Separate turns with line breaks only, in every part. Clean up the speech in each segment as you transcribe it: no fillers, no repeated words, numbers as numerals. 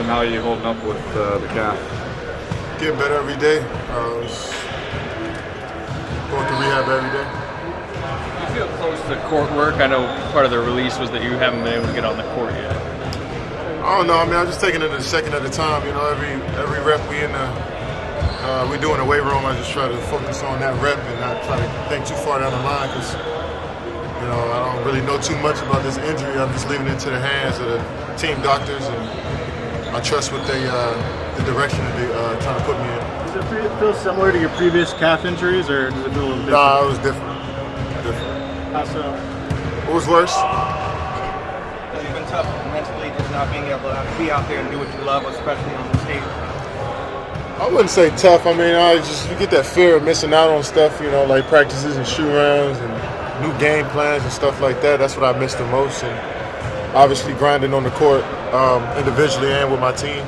and how are you holding up with the calf?
Getting better every day. Going to rehab every day.
You feel close to court work? I know part of the release was that you haven't been able to get on the court yet.
I don't know. I mean, I'm just taking it a second at a time. You know, every rep we do in the weight room, I just try to focus on that rep and not try to think too far down the line because, you know, I don't really know too much about this injury. I'm just leaving it to the hands of the team doctors, and I trust what the direction that they're trying to put me in.
Does it feel similar to your previous calf injuries, or does it feel a little different?
Nah, it was different.
How so?
It was worse.
It's been tough mentally just not being able to be out there and do what you love, especially on the stage.
I wouldn't say tough. I mean, you get that fear of missing out on stuff, you know, like practices and shoot rounds and new game plans and stuff like that. That's what I missed the most. And obviously grinding on the court individually and with my team.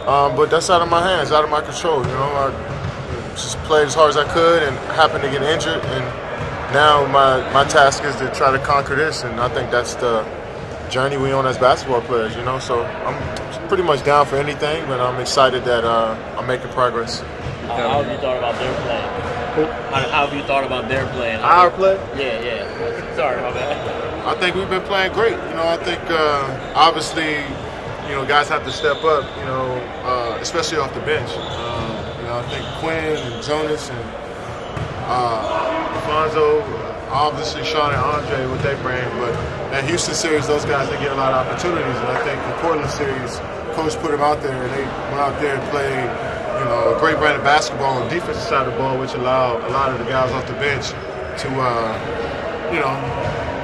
But that's out of my hands, out of my control. You know, I just played as hard as I could and happened to get injured. And now my task is to try to conquer this. And I think that's the journey we on as basketball players, you know. So I'm pretty much down for anything, but I'm excited that I'm making progress.
How have you thought about their play? How have you thought about their play?
Our play?
Yeah. Sorry about that.
I think we've been playing great. You know, I think obviously, you know, guys have to step up. You know, especially off the bench. You know, I think Quinn and Jonas and Alfonso, obviously Sean and Andre, what they bring. But that Houston series, those guys, they get a lot of opportunities. And I think the Portland series, coach put them out there, and they went out there and played, you know, a great brand of basketball on the defensive side of the ball, which allowed a lot of the guys off the bench to, you know,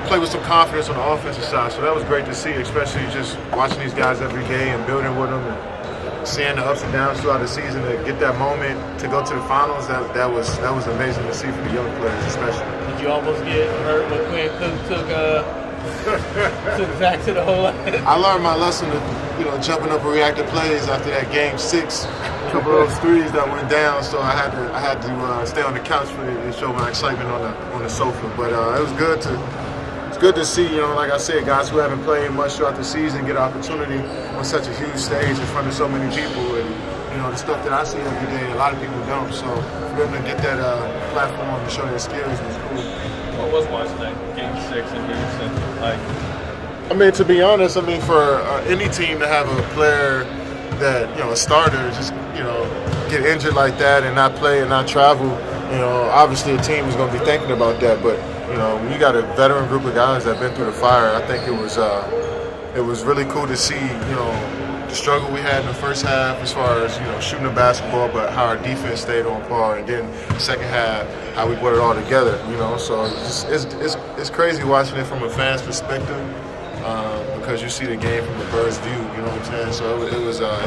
play with some confidence on the offensive side. So that was great to see, especially just watching these guys every day and building with them and seeing the ups and downs throughout the season to get that moment to go to the finals. That was amazing to see for the young players, especially.
Did you almost get hurt when Quinn Cook took back to the whole line?
I learned my lesson of, you know, jumping up and reacting plays after that game 6. A couple of those threes that went down, so I had to stay on the couch for it and show my excitement on the sofa. But it was good to see, you know, like I said, guys who haven't played much throughout the season get an opportunity on such a huge stage in front of so many people. And, you know, the stuff that I see every day, a lot of people don't. So for them to get that platform to show their skills was cool.
What was watching that Game 6 in Houston like?
I mean, to be honest, I mean, for any team to have a player that, you know, a starter, just, you know, get injured like that and not play and not travel, you know, obviously a team is going to be thinking about that. But, you know, when you got a veteran group of guys that have been through the fire, I think it was really cool to see, you know, the struggle we had in the first half as far as, you know, shooting the basketball, but how our defense stayed on par, and then the second half, how we put it all together, you know. So it's crazy watching it from a fan's perspective because you see the game from a bird's view, you know what I'm saying? So it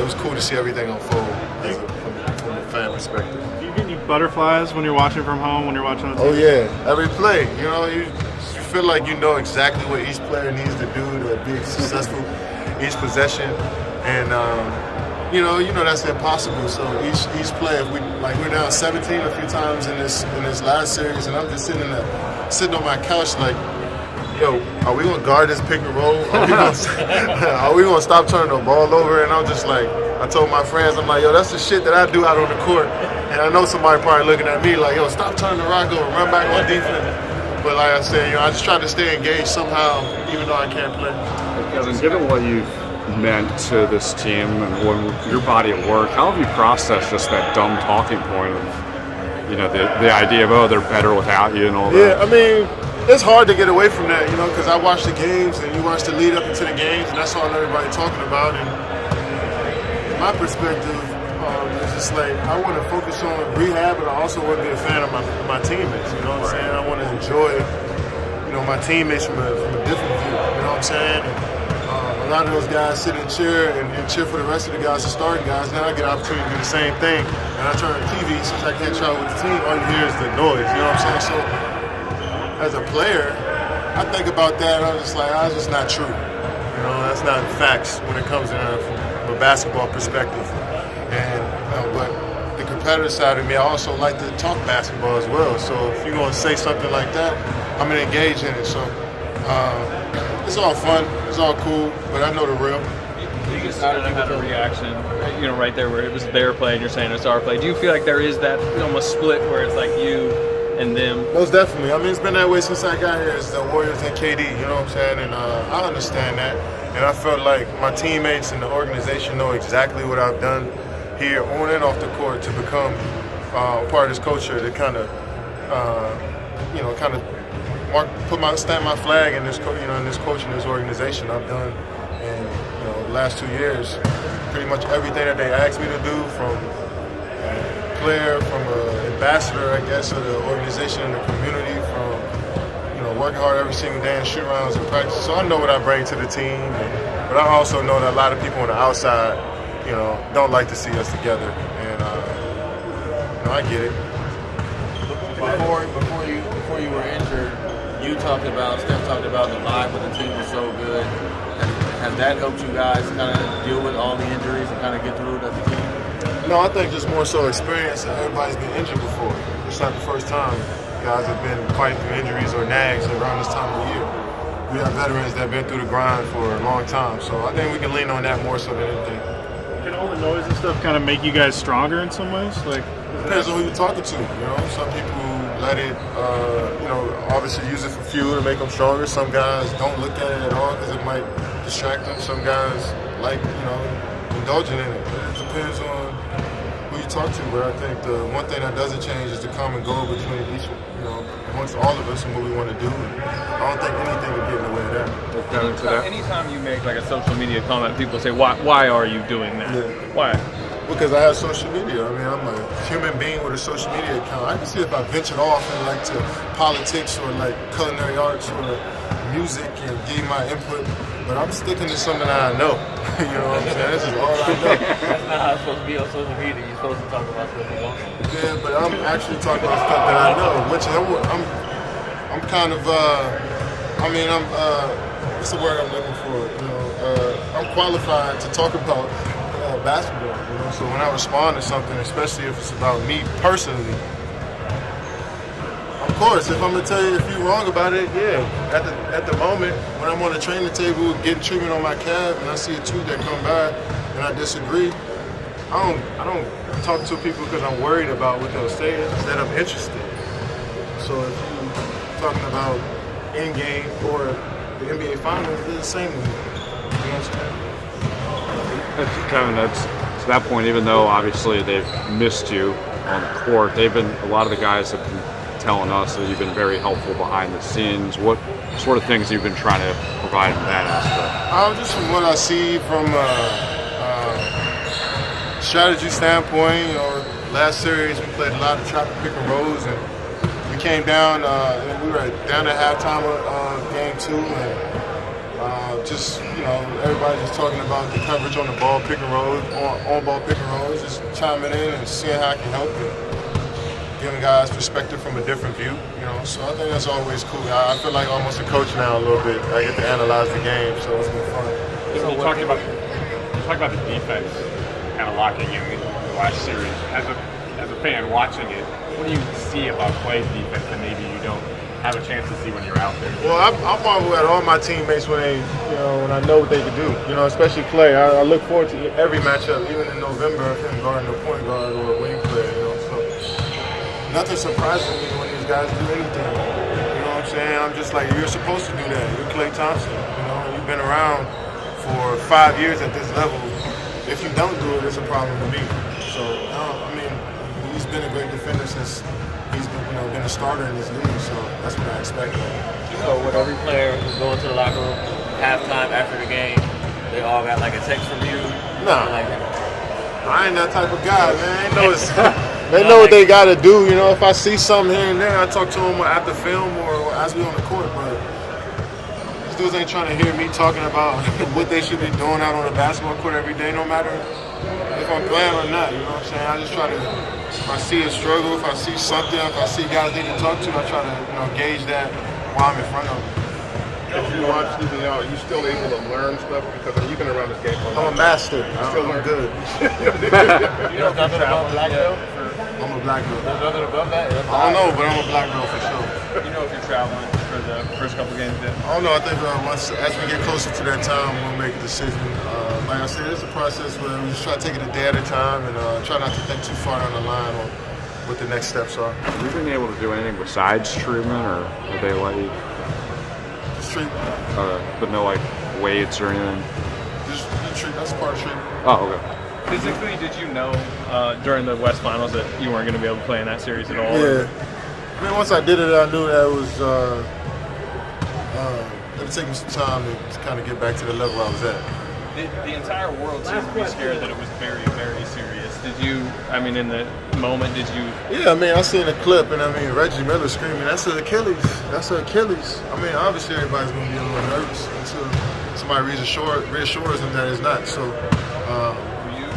was cool to see everything unfold from a fan perspective.
Do you get any butterflies when you're watching from home, when you're watching on TV?
Oh yeah, every play, you know, you feel like you know exactly what each player needs to do to be successful each possession. And you know that's impossible. So each play, if we're down 17 a few times in this last series, and I'm just sitting on my couch like, yo, are we gonna guard this pick and roll? Are we gonna stop turning the ball over? And I'm just like, I told my friends, I'm like, yo, that's the shit that I do out on the court. And I know somebody probably looking at me like, yo, stop turning the rock over, run back on defense. But like I said, you know, I just try to stay engaged somehow, even though I can't play.
Kevin, given what you've meant to this team and your body of work, how have you processed just that dumb talking point of, you know, the idea of, oh, they're better without you and all that?
Yeah, I mean, it's hard to get away from that, you know, because I watch the games and you watch the lead up into the games, and that's all everybody talking about. And my perspective is just like, I want to focus on rehab, but I also want to be a fan of my teammates, you know what I'm saying? I want to enjoy, you know, my teammates from a different view, you know what I'm saying? A lot of those guys sit and cheer and cheer for the rest of the guys, the starting guys. Now I get an opportunity to do the same thing. And I turn on the TV, since I can't travel with the team, all you hear is the noise, you know what I'm saying? So as a player, I think about that, and I'm just like, that's just not true. You know, that's not facts when it comes to from a basketball perspective. And but the competitive side of me, I also like to talk basketball as well. So if you're going to say something like that, I'm going to engage in it. So it's all fun, it's all cool, but I know the real.
You just kind of had a reaction, right there where it was their play and you're saying it's our play. Do you feel like there is that almost split where it's like you and them?
Most definitely. I mean, it's been that way since I got here. It's the Warriors and KD, you know what I'm saying? And I understand that. And I felt like my teammates and the organization know exactly what I've done here on and off the court to become part of this culture to kind of, stamp my flag in this, in this coach and this organization I've done. And the last 2 years, pretty much everything that they asked me to do, from player, from an ambassador, I guess, of the organization and the community, from working hard every single day in shoot rounds and practice. So I know what I bring to the team, but I also know that a lot of people on the outside, don't like to see us together, and I get it.
Before you were injured, Steph talked about the vibe with the team was so good. Has that helped you guys kind of deal with all the injuries and kind of get through it as a team?
No, I think just more so experience. Everybody's been injured before. It's not the first time guys have been fighting through injuries or nags around this time of the year. We have veterans that have been through the grind for a long time, so I think we can lean on that more so than anything.
Can all the noise and stuff kind of make you guys stronger in some ways? Like,
depends on who you're talking to. Some people let it, obviously use it for fuel to make them stronger. Some guys don't look at it at all because it might distract them. Some guys like, indulging in it. But it depends on who you talk to. But I think the one thing that doesn't change is the common goal between each, amongst all of us and what we want to do. I don't think anything would get in the way of that.
Anytime you make like a social media comment, people say, why are you doing that?
Yeah.
Why?
Because I have social media. I mean, I'm a human being with a social media account. I can see if I ventured off into politics or like culinary arts or music and give my input, but I'm sticking to something that I know. You know what I'm saying? This is all I know.
That's not how it's supposed to be on social media. You're supposed to talk about stuff you don't know.
Yeah, but I'm actually talking about stuff that I know, which I'm kind of, what's the word I'm looking for? I'm qualified to talk about basketball, so when I respond to something, especially if it's about me personally, of course, if I'm gonna tell you if you're wrong about it, yeah. At the moment, when I'm on the training table getting treatment on my calf and I see a tweet that come by and I disagree, I don't talk to people because I'm worried about what they'll say, instead I'm interested. So if you're talking about in-game or the NBA Finals, it's the same to me. You know what I'm saying?
Kevin, that's to that point, even though obviously they've missed you on the court, a lot of the guys have been telling us that you've been very helpful behind the scenes. What sort of things you've been trying to provide in that aspect?
Just from what I see from strategy standpoint, last series we played a lot of trap and pick and rolls, and we came down, and we were down at halftime of game 2, and everybody just talking about the coverage on the ball pick and roll, on ball pick and rolls, just chiming in and seeing how I can help it, giving guys perspective from a different view, So I think that's always cool. I feel like almost a coach now a little bit. I get to analyze the game, so it's been fun.
So you talked about the defense kind of locking in the last series. As a fan watching it, what do you see about Clay's defense that maybe you don't have a chance to see when you're out there?
Well, I marvel at all my teammates when I know what they can do. Especially Clay. I look forward to every matchup, even in November, of him guarding a point guard or a wing player. So nothing surprises me when these guys do anything. You know what I'm saying? I'm just like, you're supposed to do that. You're Klay Thompson. You've been around for 5 years at this level. If you don't do it, it's a problem to me. So he's been a great defender since he's been a starter in this league, so that's what I expect.
So when every player was going to the locker room, halftime after the game, they all got like a text from you?
Nah, I ain't that type of guy, man. They know what they got to do. If I see something here and there, I talk to them after film or as we on the court, but these dudes ain't trying to hear me talking about what they should be doing out on the basketball court every day, no matter if I'm playing or not. You know what I'm saying? I just try to, if I see a struggle, if I see something, if I see guys need to talk to, I try to gauge that while I'm in front of them.
If you watch anything out, you still able to learn stuff because you've been around this game for a
I'm a master. I'm good.
You know nothing about black belt?
I'm a black belt.
There's nothing above that?
I don't know, but I'm a black belt for sure.
If you're traveling, for the first couple games then?
I don't know. I think as we get closer to that time, we'll make a decision. Like I said, it's a process where we just try to take it a day at a time and try not to think too far down the line on what the next steps are.
Have you been able to do anything besides treatment, or have they let you?
Just treatment.
But no like weights or anything?
Just treatment. That's part of treatment.
Oh, okay.
Physically, did you know during the West Finals that you weren't going to be able to play in that series at all?
Yeah. I mean, once I did it, I knew that it was it would take me some time to kind of get back to the level I was at.
The entire world seemed to be scared that it was very, very serious. Did you, I mean, in the moment, did you?
Yeah, I mean, I seen the clip, and I mean, Reggie Miller screaming, "That's an Achilles! That's an Achilles!" I mean, obviously everybody's going to be a little nervous until somebody reassures them that it's not. So,
were you?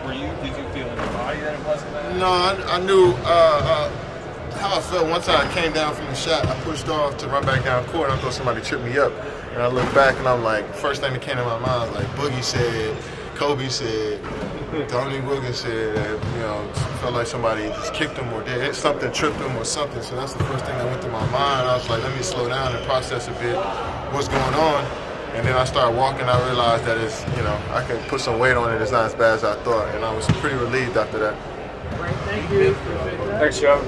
Were you? Did you feel in your body that it wasn't that?
No, I knew how I felt. Once I came down from the shot, I pushed off to run back down court, and I thought somebody tripped me up. And I looked back, and I'm like, first thing that came to my mind was like, Boogie said, Kobe said, Dominique Wilkins said that, you know, felt like somebody just kicked him or did something, tripped him or something. So that's the first thing that went through my mind. I was like, let me slow down and process a bit what's going on. And then I started walking. I realized that it's, you know, I can put some weight on it. It's not as bad as I thought. And I was pretty relieved after that.
Thank you.
Thanks, Joe.